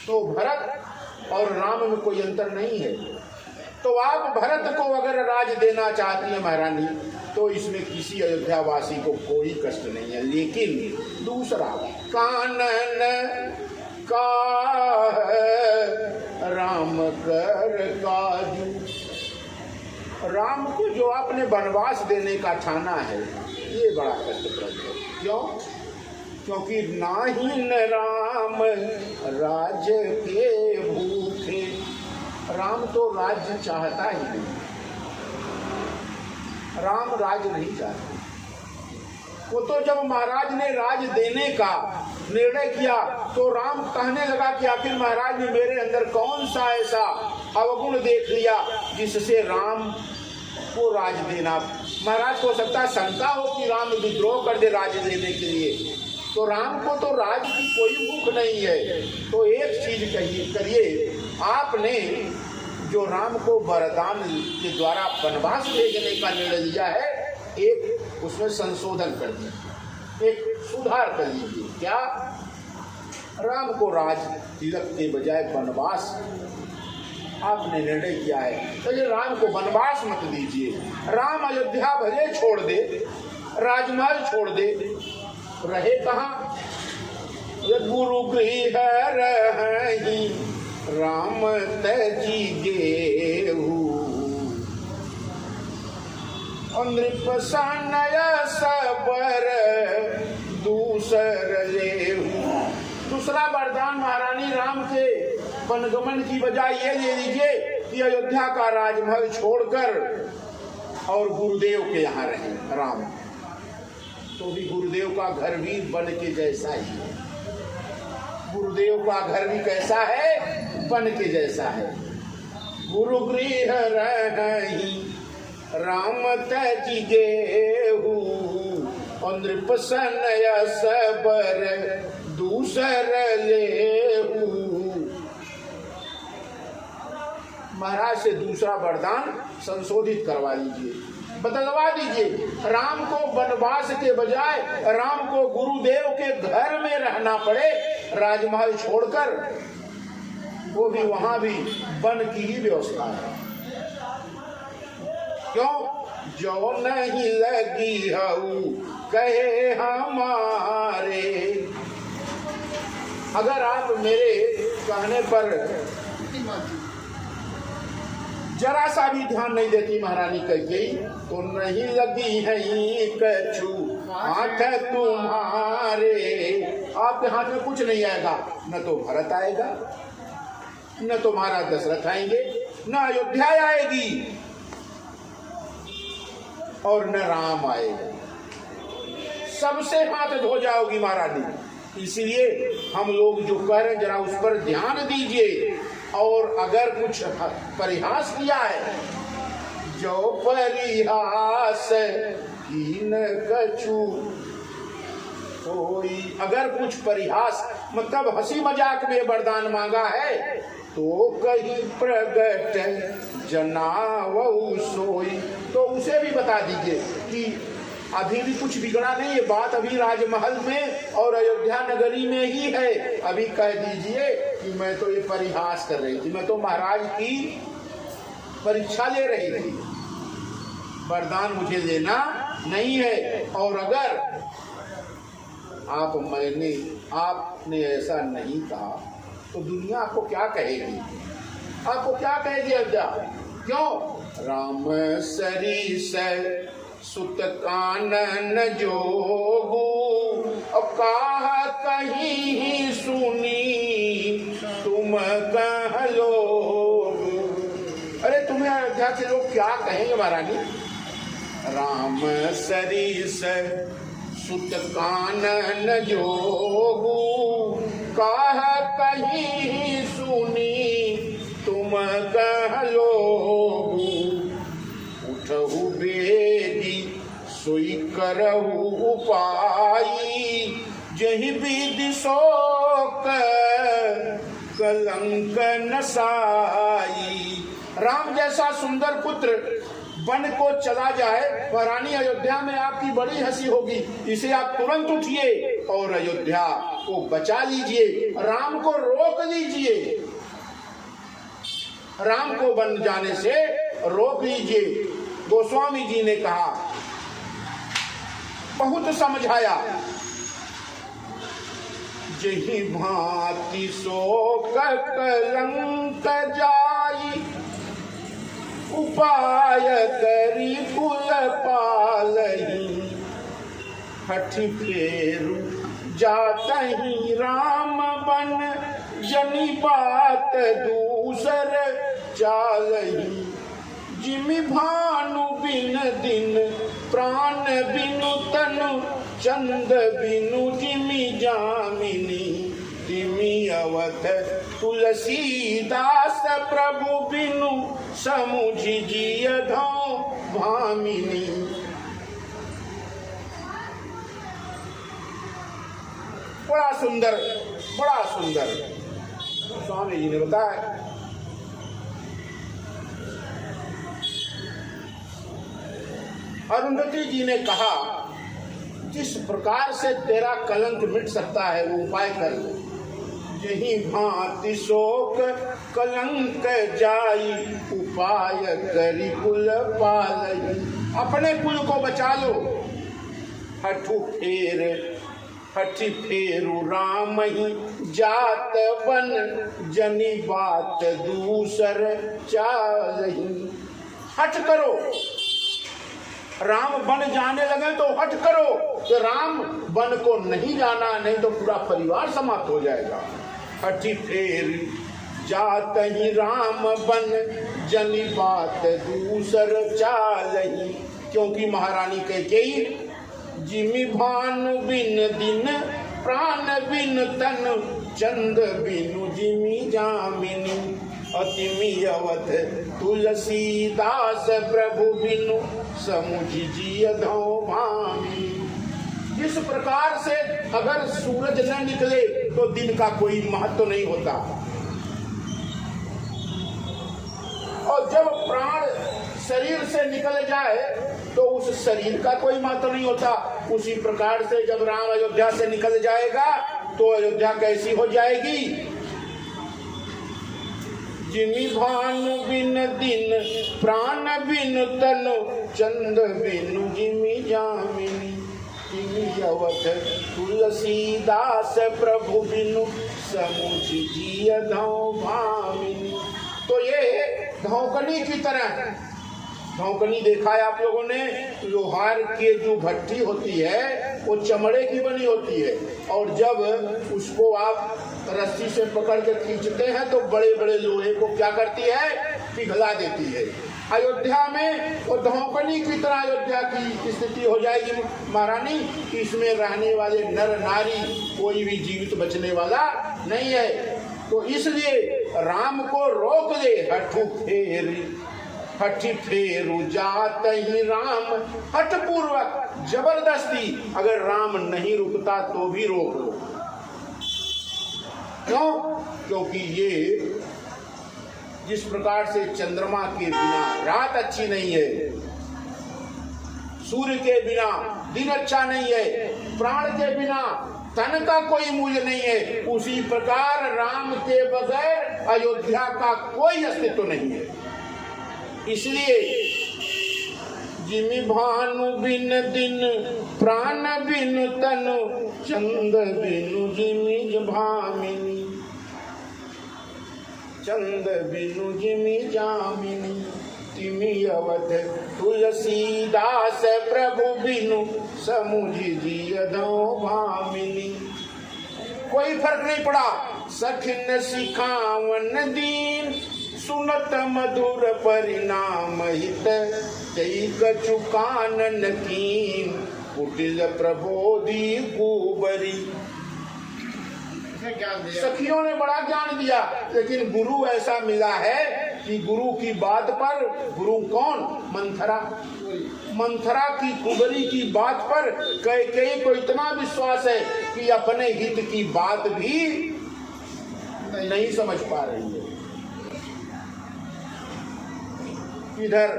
तो भरत और राम में कोई अंतर नहीं है। तो आप भरत को अगर राज देना चाहती हैं महारानी, तो इसमें किसी अयोध्या वासी को कोई कष्ट नहीं है। लेकिन दूसरा, कानन का राम कर काजू, राम को जो आपने वनवास देने का ठाना है, ये बड़ा कष्टप्रद है। क्यों? क्योंकि नाहीं न राम राज्य के भूखे, राम तो राज्य चाहता ही नहीं, राम राज्य नहीं चाहते। वो तो जब महाराज ने राज देने का निर्णय किया तो राम कहने लगा कि आखिर महाराज ने मेरे अंदर कौन सा ऐसा अवगुण देख लिया जिससे राम को राज देना। महाराज को हो सकता है शंका हो कि राम विद्रोह कर दे राज देने के लिए, तो राम को तो राज की कोई भूख नहीं है। तो एक चीज करिए, आपने जो राम को वरदान के द्वारा वनवास भेजने का निर्णय लिया है, एक उसमें संशोधन कर दीजिए, एक सुधार कर लीजिए। क्या? राम को राज तिलक के बजाय वनवास आपने निर्णय किया है, तो ये राम को वनवास मत दीजिए। राम अयोध्या भले छोड़ दे, राजमहल छोड़ दे, रहे कहाँ? गुरु गृह रही राम तजी गेहू, नृप सनय सबर दूसर लेहू। दूसरा वरदान महारानी राम के वनगमन की बजाय ये ले लीजिए कि अयोध्या का राजमहल छोड़कर और गुरुदेव के यहाँ रहे राम। तो भी गुरुदेव का घर भी वन के जैसा ही है। गुरुदेव का घर भी कैसा है? वन के जैसा है। गुरु गृह रही राम तजी गेहू, नृप सनय सबर दूसर लेहू। महाराज से दूसरा वरदान संशोधित करवा लीजिए, बदलवा दीजिए। राम को वनवास के बजाय राम को गुरुदेव के घर में रहना पड़े, राजमहल छोड़कर, वो भी वहां भी वन की ही व्यवस्था है। क्यों? जो नहीं लगी हऊ कहे हमारे। अगर आप मेरे कहने पर जरा सा भी ध्यान नहीं देती महारानी कैकेयी, तो नहीं लगी है कछु हाथ तुम्हारे। आपके हाथ में कुछ नहीं आएगा, न तो भरत आएगा, न तो महाराज दशरथ आएंगे, न अयोध्या आएगी और न राम आएगा। सबसे हाथ धो जाओगी महारानी। इसलिए हम लोग जो कह रहे हैं जरा उस पर ध्यान दीजिए। और अगर कुछ परिहास किया है, जो परिहास कीन कछु कोई, अगर कुछ परिहास मतलब हंसी मजाक में वरदान मांगा है, तो कहीं प्रगट जनावऊ सोई, तो उसे भी बता दीजिए कि अभी भी कुछ बिगड़ा नहीं है, बात अभी राजमहल में और अयोध्या नगरी में ही है। अभी कह दीजिए कि मैं तो ये परिहास कर रही थी, मैं तो महाराज की परीक्षा ले रही थी, वरदान मुझे लेना नहीं है। और अगर आपने ऐसा नहीं कहा तो दुनिया आपको क्या कहेगी? आपको क्या कहेगी अयोध्या? क्यों? राम सरीस सुत कानन जोगू, और कहा कहीं सुनी तुम कह लो। अरे तुम्हें अयोध्या के लोग क्या कहेंगे महारानी? राम सरीस सुत कानन जोगू, कहा कहीं सुनी तुम कह लो। उठहु बेदी सोई करहु उपाई, जहि विधि शोक कलंक नसाई। राम जैसा सुंदर पुत्र बन को चला जाए, महारानी अयोध्या में आपकी बड़ी हंसी होगी, इसे आप तुरंत उठिए और अयोध्या को बचा लीजिए, राम को रोक लीजिए, राम को बन जाने से रोक लीजिए। गोस्वामी जी ने कहा, बहुत समझाया, जही भांति शोक कलंक जाई, उपाय करी कुल पालही, हठ फेरु जातहि राम बन, जनी बात दूसर चालही, जिमि भानु बिन दिन प्राण बिनु तनु, चंद बिनु जिमि जामिनी, तिमि अवध तुलसीदास प्रभु बिनु, समुझि जिय धौ भामिनी। बड़ा सुंदर, बड़ा सुंदर स्वामी जी ने बताया। अरुंधति जी ने कहा, जिस प्रकार से तेरा कलंक मिट सकता है वो उपाय कर लो। यही भांति शोक कलंक जाई, उपाय करी कुल पालई, अपने कुल को बचा लो। हठी फेरु राम ही जात बन, जनी बात दूसर चालही। हठ करो, राम बन जाने लगे तो हट करो कि राम बन को नहीं जाना, नहीं तो पूरा परिवार समाप्त हो जाएगा। हठी फेर जात ही राम बन, जनी बात दूसर चालही, क्योंकि महारानी कैकेयी जिमि भानु बिन दिन प्राण बिन तन, चंद बिनु जिमि जामिनी, अतिमि अवध तुलसीदास प्रभु बिनु, समुझि जिय धौ भामी। जिस प्रकार से अगर सूरज न निकले तो दिन का कोई महत्व नहीं होता, और जब प्राण शरीर से निकल जाए तो उस शरीर का कोई महत्व नहीं होता। उसी प्रकार से जब राम अयोध्या से निकल जाएगा तो अयोध्या कैसी हो जाएगी। जिमि भानु बिन दिन प्राण बिन तनु, चंद बिनु जिमि जामिनी, तिमि अवध तुलसीदास प्रभु बिनु, समुझि जिय धौ भामिनी। तो ये धौकनी की तरह, धौकनी देखा है आप लोगों ने, लोहार की जो भट्टी होती है वो चमड़े की बनी होती है, और जब उसको आप रस्सी से पकड़ के खींचते हैं तो बड़े बड़े लोहे को क्या करती है, पिघला देती है। अयोध्या में वो धौकनी की तरह अयोध्या की स्थिति हो जाएगी महारानी, कि इसमें रहने वाले नर नारी कोई भी जीवित बचने वाला नहीं है। तो इसलिए राम को रोक दे। हठी फेरु जात ही राम, हठ पूर्वक जबरदस्ती, अगर राम नहीं रुकता तो भी रोक लो। क्यों? क्योंकि ये जिस प्रकार से चंद्रमा के बिना रात अच्छी नहीं है, सूर्य के बिना दिन अच्छा नहीं है, प्राण के बिना तन का कोई मूल्य नहीं है, उसी प्रकार राम के बगैर अयोध्या का कोई अस्तित्व नहीं है। इसलिए जिमि भानु बिन दिन प्राण बिन तनु, चंद बिनु जिमि भामिनी, चंद बिनु जिमि जामिनी, तिमि अवध तुलसीदास प्रभु बिनु, समुझि जिय धौ भामिनी। कोई फर्क नहीं पड़ा। सखिन सिखावन दीन, सुनत मधुर परिणाम हित, तई कछु कानन कीन, कुटिल प्रबोधि कुबरी। सखियों ने बड़ा ज्ञान दिया, लेकिन गुरु ऐसा मिला है कि गुरु की बात पर, गुरु कौन? मंथरा। मंथरा की कुबरी की बात पर कैकेयी को इतना विश्वास है कि अपने हित की बात भी नहीं समझ पा रही है। इधर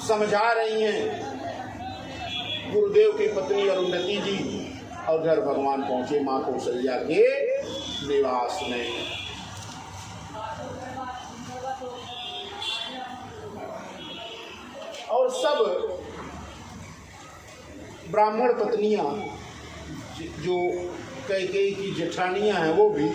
समझा रही हैं गुरुदेव की पत्नी अरुंधति जी, और घर भगवान पहुंचे मां कौशल्या के निवास में। और सब ब्राह्मण पत्नियां जो कैकेयी की जेठानियां हैं वो भी